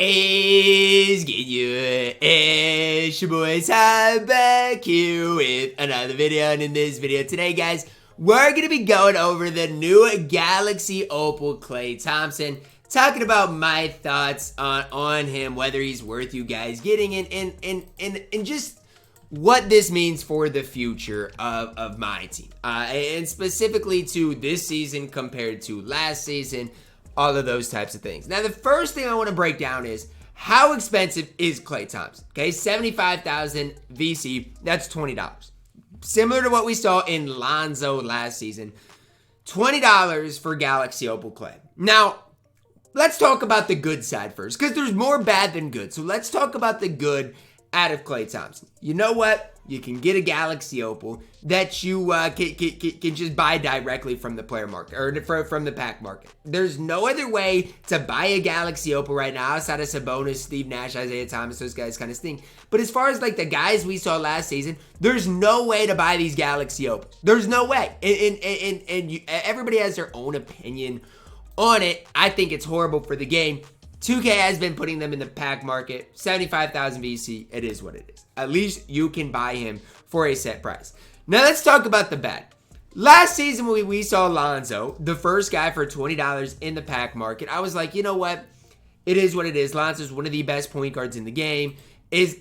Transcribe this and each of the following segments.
is good? It's your boy Ty back here with another video, and in this video today, guys, we're going to be going over the new Galaxy Opal Klay Thompson, talking about my thoughts on him, whether he's worth you guys getting in, and just what this means for the future of my team, and specifically to this season compared to last season, all of those types of things. Now, the first thing I want to break down is how expensive is Klay Thompson? Okay, $75,000 VC, that's $20. Similar to what we saw in Lonzo last season, $20 for Galaxy Opal Klay. Now, let's talk about the good side first, because there's more bad than good. So let's talk about the good out of Klay Thompson. You know what? You can get a Galaxy Opal that you can just buy directly from the player market, or from the pack market. There's no other way to buy a Galaxy Opal right now outside of Sabonis, Steve Nash, Isaiah Thomas, those guys kind of stink. But as far as like the guys we saw last season, there's no way to buy these Galaxy Opals. There's no way. And everybody has their own opinion on it. I think it's horrible for the game. 2K has been putting them in the pack market. 75,000 VC, it is what it is. At least you can buy him for a set price. Now let's talk about the bad. Last season when we saw Lonzo, the first guy for $20 in the pack market, I was like, you know what? It is what it is. Lonzo's one of the best point guards in the game. Is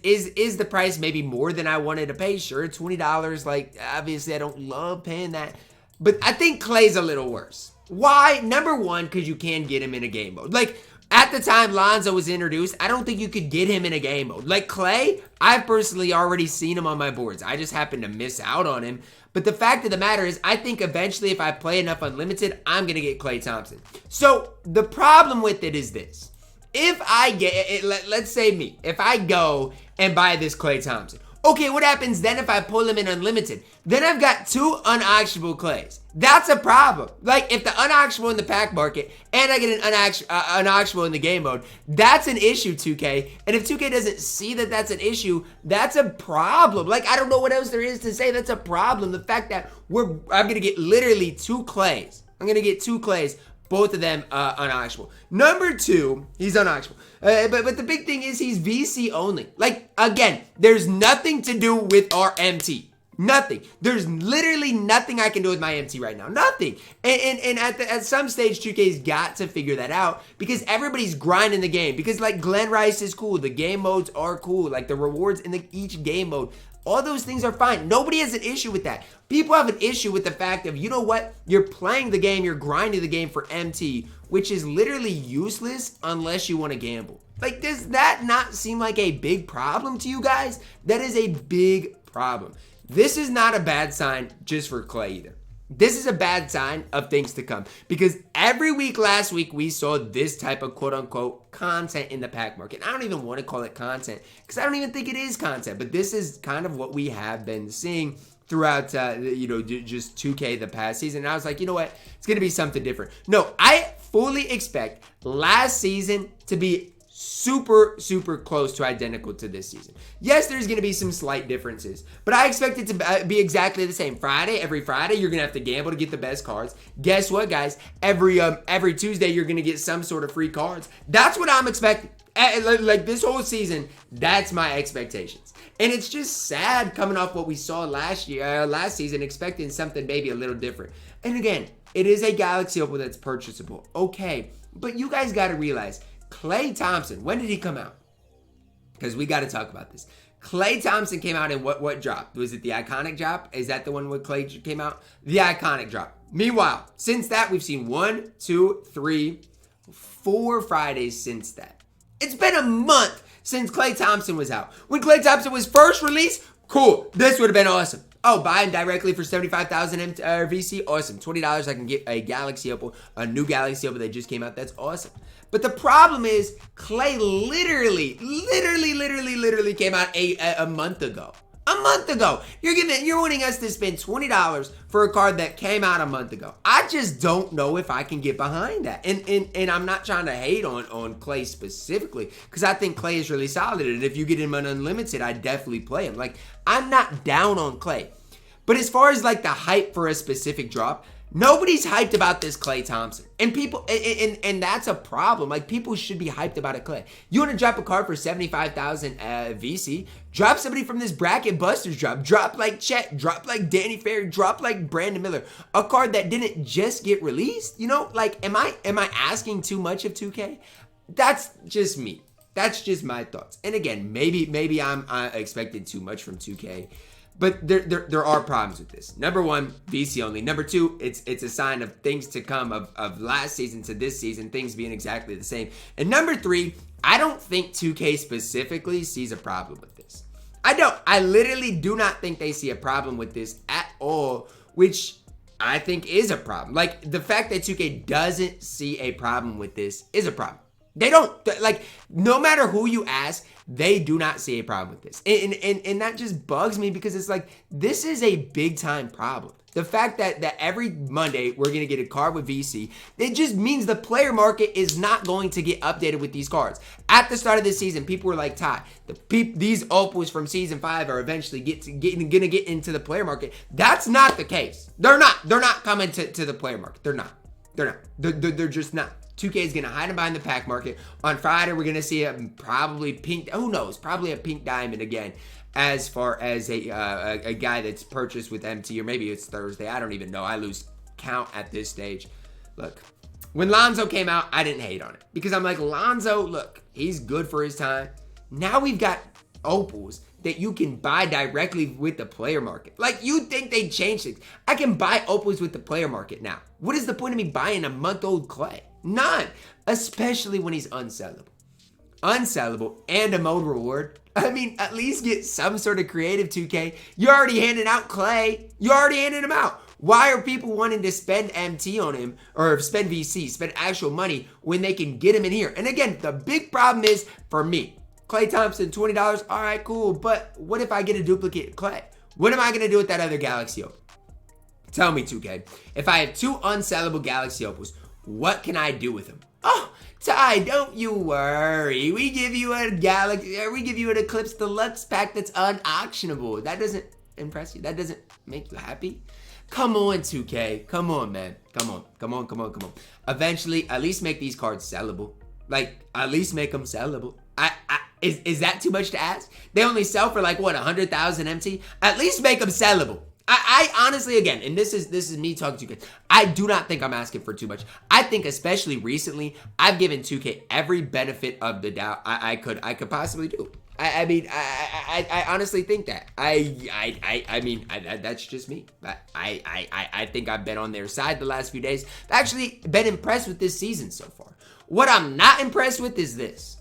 the price maybe more than I wanted to pay? Sure, $20. Like, obviously, I don't love paying that. But I think Klay's a little worse. Why? Number one, because you can get him in a game mode. Like, at the time Lonzo was introduced, I don't think you could get him in a game mode. Like Klay, I've personally already seen him on my boards. I just happened to miss out on him. But the fact of the matter is, I think eventually if I play enough unlimited, I'm going to get Klay Thompson. So the problem with it is this. If I get, let's say me, if I go and buy this Klay Thompson, okay, what happens then if I pull him in unlimited? Then I've got two unauctionable Klays. That's a problem. Like, if the unauctionable in the pack market and I get an unauctionable in the game mode, that's an issue, 2K. And if 2K doesn't see that that's an issue, that's a problem. Like, I don't know what else there is to say. That's a problem. The fact that I'm going to get literally two Klays. I'm going to get two Klays. Both of them unauctionable. Number two, he's unauctionable. But the big thing is he's VC only. Like, again, there's nothing to do with our MT. Nothing. There's literally nothing I can do with my MT right now. Nothing. And at some stage, 2K's got to figure that out because everybody's grinding the game. Because, like, Glen Rice is cool. The game modes are cool. Like, the rewards in each game mode, all those things are fine. Nobody has an issue with that. People have an issue with the fact of, you know what? You're playing the game, you're grinding the game for MT, which is literally useless unless you want to gamble. Like, does that not seem like a big problem to you guys? That is a big problem. This is not a bad sign just for Klay either. This is a bad sign of things to come because every week last week we saw this type of quote-unquote content in the pack market. I don't even want to call it content because I don't even think it is content, but this is kind of what we have been seeing throughout, just 2K the past season. And I was like, you know what? It's going to be something different. No, I fully expect last season to be super close to identical to this season. Yes, there's going to be some slight differences, but I expect it to be exactly the same. Every Friday, you're going to have to gamble to get the best cards. Guess what, guys? Every Tuesday, you're going to get some sort of free cards. That's what I'm expecting. Like this whole season, that's my expectations. And it's just sad coming off what we saw last season, expecting something maybe a little different. And again, it is a Galaxy Opal that's purchasable. Okay, but you guys got to realize, Klay Thompson, when did he come out? Because we got to talk about this. Klay Thompson came out in what drop? Was it the Iconic drop? Is that the one where Klay came out? The Iconic drop. Meanwhile, since that, we've seen 1, 2, 3, 4 Fridays since that. It's been a month since Klay Thompson was out. When Klay Thompson was first released, cool. This would have been awesome. Oh, buy him directly for $75,000 VC? Awesome. $20, I can get a Galaxy Opal, a new Galaxy Opal that just came out. That's awesome. But the problem is, Klay literally came out a month ago. A month ago. You're wanting us to spend $20 for a card that came out a month ago. I just don't know if I can get behind that. And I'm not trying to hate on Klay specifically, because I think Klay is really solid. And if you get him on unlimited, I definitely play him. Like, I'm not down on Klay. But as far as like the hype for a specific drop, Nobody's hyped about this Klay Thompson. And people, and that's a problem. Like, people should be hyped about a Klay. You want to drop a card for 75,000 VC? Drop somebody from this bracket busters drop. Drop like Chet. Drop like Danny Ferry. Drop like Brandon Miller. A card that didn't just get released. You know, like, am I asking too much of 2K? That's just me. That's just my thoughts. And again, maybe I'm expecting too much from 2K. But there are problems with this. Number one, VC only. Number two, it's a sign of things to come of last season to this season, things being exactly the same. And number three, I don't think 2K specifically sees a problem with this. I don't. I literally do not think they see a problem with this at all, which I think is a problem. Like, the fact that 2K doesn't see a problem with this is a problem. They don't, like, no matter who you ask, they do not see a problem with this. And that just bugs me because it's like, this is a big time problem. The fact that every Monday we're going to get a card with VC, it just means the player market is not going to get updated with these cards. At the start of this season, people were like, Ty, these opals from season 5 are eventually going to get into the player market. That's not the case. They're not coming to the player market. They're not. They're just not. 2K is going to hide them behind the pack market. On Friday, we're going to see a probably pink, who knows, probably a pink diamond again, as far as a guy that's purchased with MT, or maybe it's Thursday. I don't even know. I lose count at this stage. Look, when Lonzo came out, I didn't hate on it because I'm like, Lonzo, look, he's good for his time. Now we've got opals that you can buy directly with the player market. Like, you think they changed things. I can buy opals with the player market now. What is the point of me buying a month-old Klay? None. Especially when he's unsellable. Unsellable and a mode reward. I mean, at least get some sort of creative, 2K. You're already handing out Klay. You already handed him out. Why are people wanting to spend MT on him or spend VC, spend actual money when they can get him in here? And again, the big problem is, for me, Klay Thompson, $20. All right, cool. But what if I get a duplicate Klay? What am I going to do with that other Galaxy Opal? Tell me, 2K. If I have 2 unsellable Galaxy Opals, what can I do with them? Oh, Ty, don't you worry. We give you a Galaxy, we give you an Eclipse Deluxe pack that's unauctionable. That doesn't impress you? That doesn't make you happy? Come on, 2K. Come on, man. Come on. Eventually, at least make these cards sellable. Like, at least make them sellable. Is that too much to ask? They only sell for like, what, 100,000 MT? At least make them sellable. I honestly, again, and this is me talking to you guys, I do not think I'm asking for too much. I think especially recently, I've given 2K every benefit of the doubt I could possibly do. I mean, I honestly think that. I mean, that's just me. I think I've been on their side the last few days. I've actually been impressed with this season so far. What I'm not impressed with is this.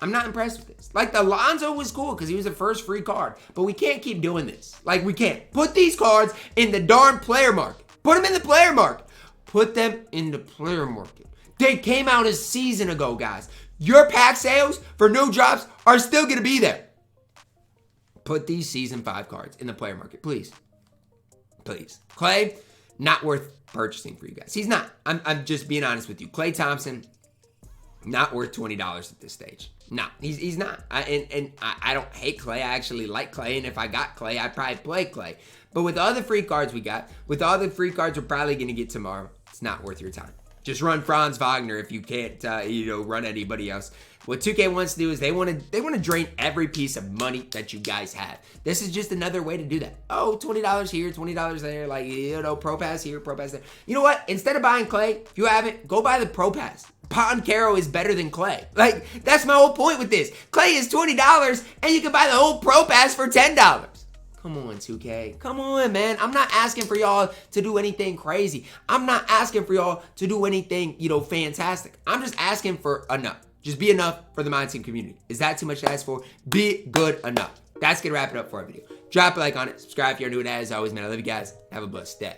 I'm not impressed with this. Like, the Lonzo was cool because he was the first free card. But we can't keep doing this. Like, we can't. Put these cards in the darn player market. Put them in the player market. Put them in the player market. They came out a season ago, guys. Your pack sales for new drops are still going to be there. Put these season 5 cards in the player market, please. Please. Klay, not worth purchasing for you guys. He's not. I'm just being honest with you. Klay Thompson, not worth $20 at this stage. No, he's not. I don't hate Klay. I actually like Klay, and if I got Klay, I'd probably play Klay. But with all the free cards we got, with all the free cards we're probably going to get tomorrow, it's not worth your time. Just run Franz Wagner if you can't, run anybody else. What 2K wants to do is they want to drain every piece of money that you guys have. This is just another way to do that. Oh, $20 here, $20 there, like, Pro Pass here, Pro Pass there. You know what? Instead of buying Klay, if you haven't, go buy the Pro Pass. Banchero is better than Klay. Like, that's my whole point with this. Klay is $20, and you can buy the whole Pro Pass for $10. Come on, 2K. Come on, man. I'm not asking for y'all to do anything crazy. I'm not asking for y'all to do anything, fantastic. I'm just asking for enough. Just be enough for the MyTeam community. Is that too much to ask for? Be good enough. That's going to wrap it up for our video. Drop a like on it. Subscribe if you're new, and as always, man, I love you guys. Have a blessed day.